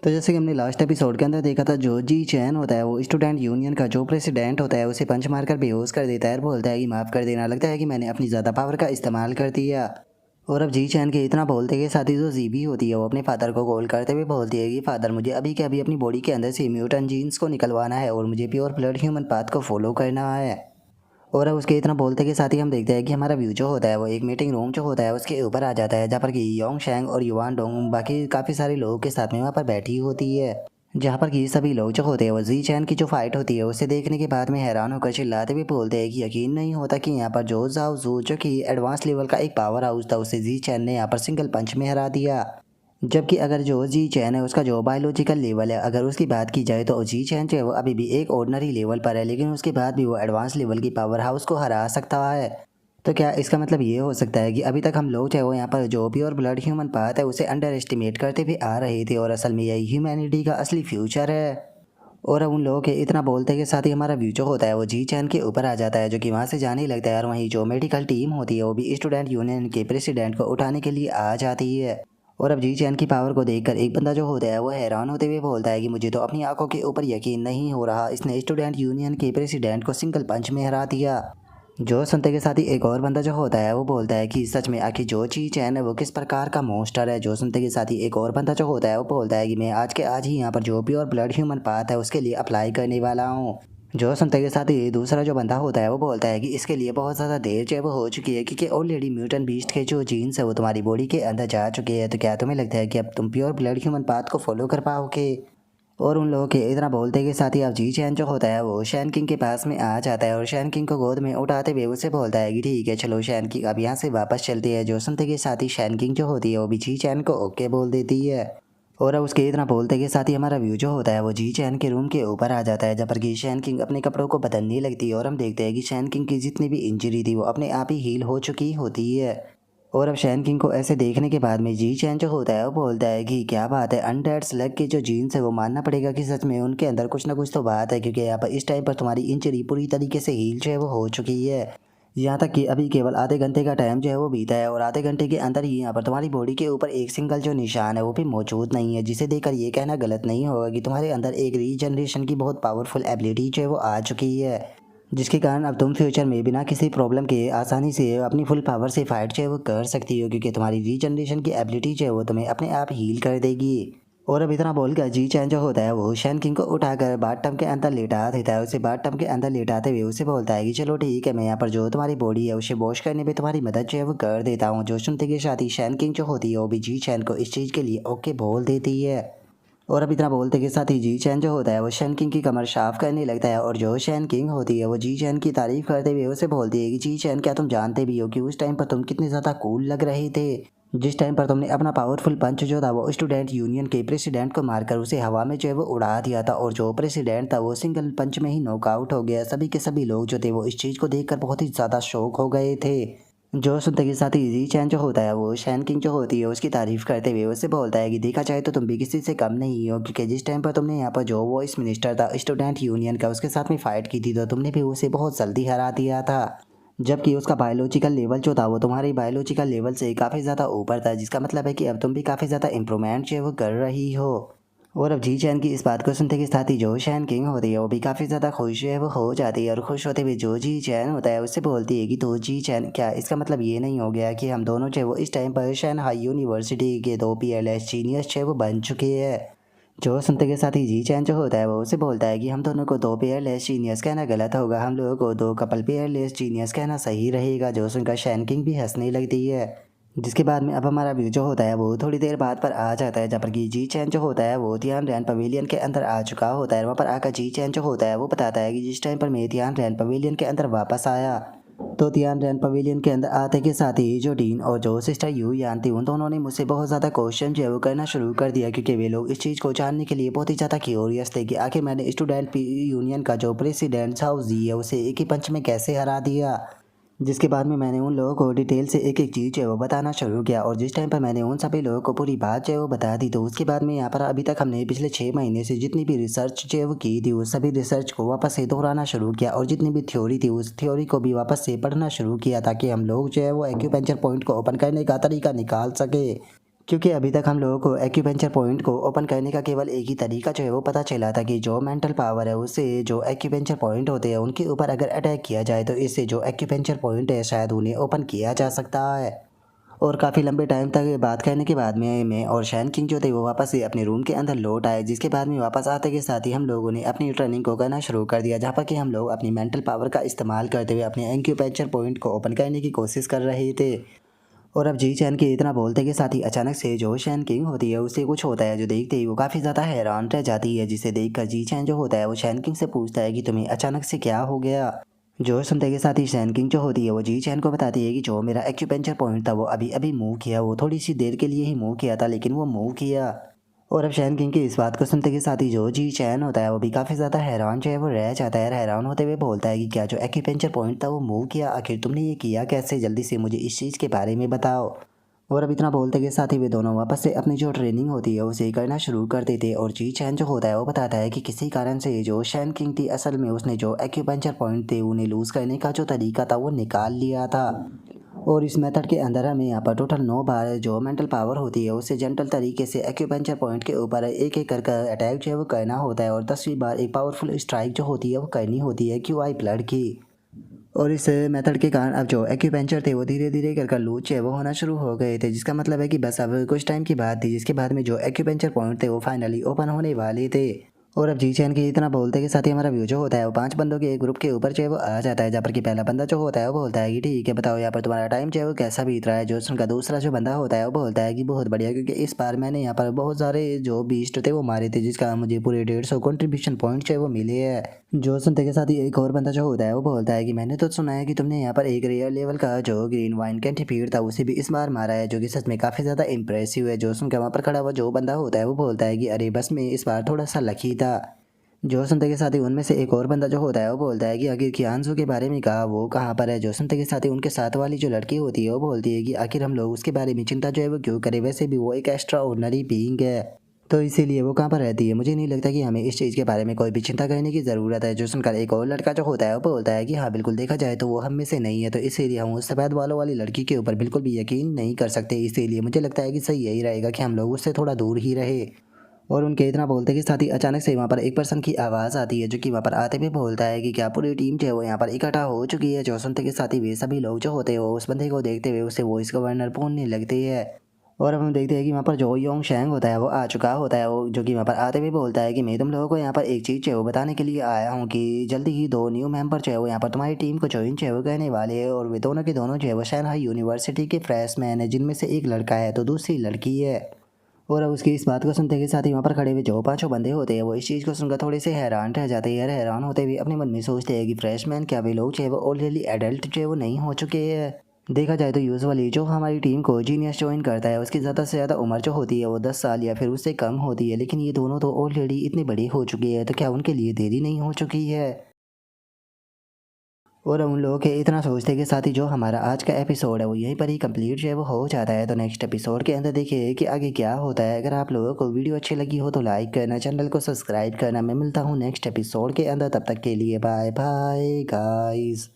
तो जैसे कि हमने लास्ट एपिसोड के अंदर देखा था, जो जी चैन होता है वो स्टूडेंट यूनियन का जो प्रेसिडेंट होता है उसे पंच मारकर बेहोश कर देता है और बोलता है कि माफ़ कर देना, लगता है कि मैंने अपनी ज़्यादा पावर का इस्तेमाल कर दिया। और अब जी चैन के इतना बोलते के साथ ही जो जीबी होती है वो अपने फादर को कॉल करते हुए बोलती है कि फादर, मुझे अभी के अभी अपनी बॉडी के अंदर से म्यूटेंट जीन्स को निकलवाना है और मुझे प्योर ब्लड ह्यूमन पाथ को फॉलो करना है। और अब उसके इतना बोलते के साथ ही हम देखते हैं कि हमारा व्यू जो होता है वो एक मीटिंग रूम जो होता है उसके ऊपर आ जाता है, जहाँ पर कि योंग शैंग और युवान डोंग बाकी काफ़ी सारे लोगों के साथ में वहाँ पर बैठी होती है। जहाँ पर कि सभी लोग जो होते हैं वो जी चैन की जो फाइट होती है उसे देखने के बाद में हैरान होकर चिल्लाते हुए बोलते हैं कि यकीन नहीं होता कि यहाँ पर जो जाओ जू जो कि एडवांस लेवल का एक पावर हाउस था उसे जी चैन ने यहाँ पर सिंगल पंच में हरा दिया। जबकि अगर जो जी चैन है उसका जो बायोलॉजिकल लेवल है अगर उसकी बात की जाए तो जी चैन जो है वो अभी भी एक ऑर्डिनरी लेवल पर है, लेकिन उसके बाद भी वो एडवांस लेवल की पावर हाउस को हरा सकता है। तो क्या इसका मतलब ये हो सकता है कि अभी तक हम लोग चाहे वो यहाँ पर जो प्योर ब्लड ह्यूमन पाथ है उसे अंडर एस्टिमेट करते हुए आ रहे थे और असल में यही ह्यूमैनिटी का असली फ्यूचर है। और अब उन लोगों के इतना बोलते के साथ ही हमारा व्यू जो होता है वो जी चैन के ऊपर आ जाता है, जो कि वहाँ से जाने ही लगता है और वहीं जो मेडिकल टीम होती है वो भी स्टूडेंट यूनियन के प्रेसिडेंट को उठाने के लिए आ जाती है। और अब जी चैन की पावर को देखकर एक बंदा जो होता है वो हैरान होते हुए बोलता है कि मुझे तो अपनी आंखों के ऊपर यकीन नहीं हो रहा, इसने स्टूडेंट यूनियन के प्रेसिडेंट को सिंगल पंच में हरा दिया। जो सुनते के साथ ही एक और बंदा जो होता है वो बोलता है कि सच में आखिर जो जी चैन है वो किस प्रकार का मॉन्स्टर है। जो सुनते के साथ ही एक और बंदा जो होता है वो बोलता है कि मैं आज के आज ही यहाँ पर जो प्योर ब्लड ह्यूमन पाथ है उसके लिए अप्लाई करने वाला हूँ। जो सुनते के साथ ही दूसरा जो बंदा होता है वो बोलता है कि इसके लिए बहुत ज़्यादा देर जो है वो हो चुकी है, क्योंकि ऑलरेडी म्यूटेंट बीस्ट के जो जीन्स है वो तुम्हारी बॉडी के अंदर जा चुके हैं। तो क्या तुम्हें लगता है कि अब तुम प्योर ब्लड ह्यूमन पाथ को फॉलो कर पाओगे? और उन लोगों के इतना बोलते के साथ ही अब जी चैन जो होता है वो शैन किंग के पास में आ जाता है और शैन किंग को गोद में उठाते हुए उसे बोलता है कि ठीक है चलो शैन किंग अब यहाँ से वापस चलती है। जो सुनते के साथ ही शैन किंग जो होती है वो भी जी चैन को ओके बोल देती है। और अब उसके इतना बोलते के साथ ही हमारा व्यू जो होता है वो जी चैन के रूम के ऊपर आ जाता है, जहाँ पर कि शैन किंग अपने कपड़ों को बदलने लगती है और हम देखते हैं कि शैन किंग की जितनी भी इंजरी थी वो अपने आप ही हील हो चुकी होती है। और अब शैन किंग को ऐसे देखने के बाद में जी चैन जो होता है वो बोलता है कि क्या बात है, अनडेड स्लग के जो जीन्स है वो मानना पड़ेगा कि सच में उनके अंदर कुछ ना कुछ तो बात है, क्योंकि यहाँ पर इस टाइम पर तुम्हारी इंजरी पूरी तरीके से हील जो है वो हो चुकी है। यहाँ तक कि अभी केवल आधे घंटे का टाइम जो है वो बीता है और आधे घंटे के अंदर ही यहाँ पर तुम्हारी बॉडी के ऊपर एक सिंगल जो निशान है वो भी मौजूद नहीं है, जिसे देखकर ये कहना गलत नहीं होगा कि तुम्हारे अंदर एक रीजनरेशन की बहुत पावरफुल एबिलिटी जो है वो आ चुकी है, जिसके कारण अब तुम फ्यूचर में बिना किसी प्रॉब्लम के आसानी से अपनी फुल पावर से फाइट जो है वो कर सकती हो, क्योंकि तुम्हारी रीजनरेशन की एबिलिटी जो है वो तुम्हें अपने आप हील कर देगी। और अब इतना बोलकर जी चैन जो होता है वो शैन किंग को उठाकर बाथटब के अंदर लेटा देता है। उसे बाथटब के अंदर लेटाते हुए उसे बोलता है कि चलो ठीक है, मैं यहाँ पर जो तुम्हारी बॉडी है उसे वॉश करने में तुम्हारी मदद जो है वो कर देता हूँ। जो सुनते के साथ ही शैन किंग जो होती है वो भी जी चैन को इस चीज़ के लिए ओके बोल देती है। और अब इतना बोलते के साथ ही जी चैन जो होता है वो शैन किंग की कमर साफ करने लगता है और जो शैन किंग होती है वो जी चैन की तारीफ करते हुए उसे बोलती है कि जी चैन, क्या तुम जानते भी हो कि उस टाइम पर तुम कितने ज़्यादा कूल लग रहे थे जिस टाइम पर तुमने अपना पावरफुल पंच जो था वो स्टूडेंट यूनियन के प्रेसिडेंट को मारकर उसे हवा में जो है वो उड़ा दिया था, और जो प्रेसिडेंट था वो सिंगल पंच में ही नॉकआउट हो गया। सभी के सभी लोग जो थे वो इस चीज़ को देखकर बहुत ही ज़्यादा शॉक हो गए थे। जो सुनते के साथ ही जी चैन जो होता है वो शैन किंग जो होती है उसकी तारीफ करते हुए उससे बोलता है कि देखा जाए तो तुम भी किसी से कम नहीं हो, क्योंकि जिस टाइम पर तुमने यहाँ पर जो वॉइस मिनिस्टर था स्टूडेंट यूनियन का उसके साथ में फाइट की थी तो तुमने भी उसे बहुत जल्दी हरा दिया था, जबकि उसका बायोलॉजिकल लेवल जो था वो तुम्हारी बायोलॉजिकल लेवल से काफ़ी ज़्यादा ऊपर था, जिसका मतलब है कि अब तुम भी काफ़ी ज़्यादा इंप्रूवमेंट जो है वो कर रही हो। और अब जी चैन की इस बात को सुनते के साथ ही जो शैन किंग होती है वो भी काफ़ी ज़्यादा खुश जो है वो हो जाती है और खुश होते हुए जो जी चैन होता है उससे बोलती है कि तो जी चैन, क्या इसका मतलब ये नहीं हो गया कि हम दोनों जो है वो इस टाइम पर शैन हाई यूनिवर्सिटी के दो पीएलएस जीनियस जो है वो बन चुके हैं। जो सुनते के साथ ही जी चैन जो होता है वो उसे बोलता है कि हम दोनों को दो पेयरलेस जीनियस कहना गलत होगा, हम लोगों को दो कपल पेयरलेस जीनियस कहना सही रहेगा। जो सुनकर शैन किंग भी हंसने लगती है, जिसके बाद में अब हमारा व्यू जो होता है वो थोड़ी देर बाद पर आ जाता है, जहाँ पर कि जी चैन जो होता है वो ध्यान रैन पवेलियन के अंदर आ चुका होता है। वहाँ पर आकर जी चैन जो होता है वो बताता है कि जिस टाइम पर मैं ध्यान रैन पवेलियन के अंदर वापस आया तो ध्यान रैन पवेलियन के अंदर आते के साथ ही जो डीन और जो सिस्टर यू यान थी उन दोनों ने मुझसे बहुत ज़्यादा क्वेश्चन जो है वो करना शुरू कर दिया, क्योंकि वे लोग इस चीज़ को जानने के लिए बहुत ही ज़्यादा क्यूरियस थे कि आखिर मैंने स्टूडेंट यूनियन का जो प्रेसिडेंट हाउस जी है उसे एक ही पंच में कैसे हरा दिया। जिसके बाद में मैंने उन लोगों को डिटेल से एक एक चीज़ जो है वो बताना शुरू किया, और जिस टाइम पर मैंने उन सभी लोगों को पूरी बात जो है वो बता दी तो उसके बाद में यहाँ पर अभी तक हमने पिछले 6 महीने से जितनी भी रिसर्च जो है वो की थी उस सभी रिसर्च को वापस से दोहराना शुरू किया, और जितनी भी थ्योरी थी उस थ्योरी को भी वापस से पढ़ना शुरू किया ताकि हम लोग जो है वो एक्यूपेंचर पॉइंट को ओपन करने का तरीका निकाल सके। क्योंकि अभी तक हम लोगों को एक्यूपेंचर पॉइंट को ओपन करने का केवल एक ही तरीका जो है वो पता चला था कि जो मेंटल पावर है उससे जो एक्यूपेंचर पॉइंट होते हैं उनके ऊपर अगर अटैक किया जाए तो इससे जो एक्यूपेंचर पॉइंट है शायद उन्हें ओपन किया जा सकता है। और काफ़ी लंबे टाइम तक बात करने के बाद में मैं और शैन किंग जो थे वो वापस से अपने रूम के अंदर लौट आए, जिसके बाद में वापस आते के साथ ही हम लोगों ने अपनी ट्रेनिंग को करना शुरू कर दिया, जहाँ पर कि हम लोग अपनी मेंटल पावर का इस्तेमाल करते हुए अपने एक्यूपेंचर पॉइंट को ओपन करने की कोशिश कर रहे थे। और अब जी चैन के इतना बोलते के साथ ही अचानक से जो शैन किंग होती है उससे कुछ होता है जो देखते ही वो काफ़ी ज़्यादा हैरान रह जाती है, जिसे देखकर जी चैन जो होता है वो शैन किंग से पूछता है कि तुम्हें अचानक से क्या हो गया। जो सुनते के साथ ही शैन किंग जो होती है वो जी चैन को बताती है कि जो मेरा एक्यूपेंचर पॉइंट था वो अभी अभी मूव किया, वो थोड़ी सी देर के लिए ही मूव किया था लेकिन वो मूव किया। और अब शैन किंग की इस बात को सुनते के साथ ही जो जी चैन होता है वो भी काफ़ी ज़्यादा हैरान जो है वो रह जाता है। हैरान होते हुए बोलता है कि क्या जो एक्यूपेंचर पॉइंट था वो मूव किया, आखिर तुमने ये किया कैसे, जल्दी से मुझे इस चीज़ के बारे में बताओ। और अब इतना बोलते के साथ ही वे दोनों वापस से अपनी जो ट्रेनिंग होती है उसे करना शुरू कर देते, और जी चैन जो होता है वो बताता है कि किसी कारण से जो शैन किंग थी असल में उसने जो एक्यूपंचर पॉइंट थे उन्हें लूज़ करने का जो तरीका था वो निकाल लिया था। और इस मेथड के अंदर हमें यहाँ पर टोटल 9 बार जो मेंटल पावर होती है उससे जेंटल तरीके से एक्यूपंचर पॉइंट के ऊपर एक एक कर अटैक जो है वो करना होता है, और 10वीं बार एक पावरफुल स्ट्राइक जो होती है वो करनी होती है क्यू आई ब्लड की। और इस मेथड के कारण अब जो एक्यूपेंचर थे वो धीरे धीरे कर लूज है वो होना शुरू हो गए थे, जिसका मतलब है कि बस अब कुछ टाइम की बात थी जिसके बाद में जो एक्यूपेंचर पॉइंट थे वो फाइनली ओपन होने वाले थे। और अब जी चैन के इतना बोलते के साथ ही हमारा व्यू जो होता है वो 5 बंदों के एक ग्रुप के ऊपर जो है वो आ जाता है, जहाँ पर कि पहला बंदा जो होता है वो बोलता है कि ठीक है बताओ यहाँ पर तुम्हारा टाइम जो है वो कैसा बीत रहा है। जो उनका दूसरा जो बंदा होता है वो बोलता है कि बहुत बढ़िया, क्योंकि इस बार मैंने यहाँ पर बहुत सारे जो बीस्ट थे वो मारे थे, जिसका मुझे पूरे 150 कंट्रीब्यूशन पॉइंट जो है वो मिले हैं। जो सुनते के साथ ही एक और बंदा जो होता है वो बोलता है कि मैंने तो सुना है कि तुमने यहाँ पर एक रेयर लेवल का जो ग्रीन वाइन कैंटीफीड था उसे भी इस बार मारा है, जो कि सच में काफ़ी ज़्यादा इंप्रेसिव है। जो सुनकर वहाँ पर खड़ा हुआ जो बंदा होता है वो बोलता है कि अरे बस मैं इस बार थोड़ा सा लकी था। जो सुनते के साथ ही उनमें से एक और बंदा जो होता है वो बोलता है कि आखिर कियांशु के बारे में कहा वो कहाँ पर है। जो सुनते के साथ ही उनके साथ वाली जो लड़की होती है वो बोलती है कि आखिर हम लोग उसके बारे में चिंता जो है वो क्यों करें, वैसे भी वो एक एक्स्ट्रा ऑर्डिनरी बीइंग है, तो इसीलिए वो कहाँ पर रहती है। मुझे नहीं लगता कि हमें इस चीज़ के बारे में कोई भी चिंता करने की ज़रूरत है। जो सुनकर एक और लड़का जो होता है वो बोलता है कि हाँ बिल्कुल, देखा जाए तो वो हम में से नहीं है, तो इसीलिए हम उस सफ़ेद बालों वाली लड़की के ऊपर बिल्कुल भी यकीन नहीं कर सकते। इसीलिए मुझे लगता है कि सही यही रहेगा कि हम लोग उससे थोड़ा दूर ही रहे। और उनके इतना बोलते के साथ ही अचानक से वहाँ पर एक पर्सन की आवाज़ आती है, जो कि वहाँ पर आते हुए बोलता है कि क्या पूरी टीम जो है वो यहाँ पर इकट्ठा हो चुकी है। जो सुनते के साथ ही वे सभी लोग जो होते हैं वो उस बंदे को देखते हुए उससे वॉइस गवर्नर बोलने लगते हैं। और अब हम देखते हैं कि वहाँ पर जो योंग शैंग होता है वो आ चुका होता है, वो जो कि वहाँ पर आते हुए बोलता है कि मैं तुम लोगों को यहाँ पर एक चीज़ जो है वो बताने के लिए आया हूँ कि जल्दी ही 2 न्यू मेंबर जो है वो यहाँ पर तुम्हारी टीम को ज्वाइन जो है वो करने वाले हैं, और वे दोनों के दोनों जो है वो शंघाई यूनिवर्सिटी के फ्रेशमैन है, जिनमें से एक लड़का है तो दूसरी लड़की है। और अब उसकी इस बात को सुनते के साथ ही वहाँ पर खड़े हुए जो 5 बंदे होते हैं वो इस चीज़ को सुनकर थोड़े से हैरान रह जाते हैं। यार हैरान होते हुए अपने मन में सोचते हैं कि फ्रेशमैन क्या वे लोग जो है वो ऑलरेडी एडल्ट जो है वो नहीं हो चुके हैं। देखा जाए तो यूजुअली जो हमारी टीम को जीनियस ज्वाइन करता है उसकी ज़्यादा से ज़्यादा उम्र जो होती है वो 10 साल या फिर उससे कम होती है, लेकिन ये दोनों तो ऑलरेडी इतने बड़े हो चुके हैं, तो क्या उनके लिए देरी नहीं हो चुकी है। और उन लोगों के इतना सोचते के साथ ही जो हमारा आज का एपिसोड है वो यहीं पर ही कंप्लीट जो है वो हो जाता है। तो नेक्स्ट एपिसोड के अंदर देखिए कि आगे क्या होता है। अगर आप लोगों को वीडियो अच्छी लगी हो तो लाइक करना, चैनल को सब्सक्राइब करना। मैं मिलता हूँ नेक्स्ट एपिसोड के अंदर, तब तक के लिए बाय बाय गाइस।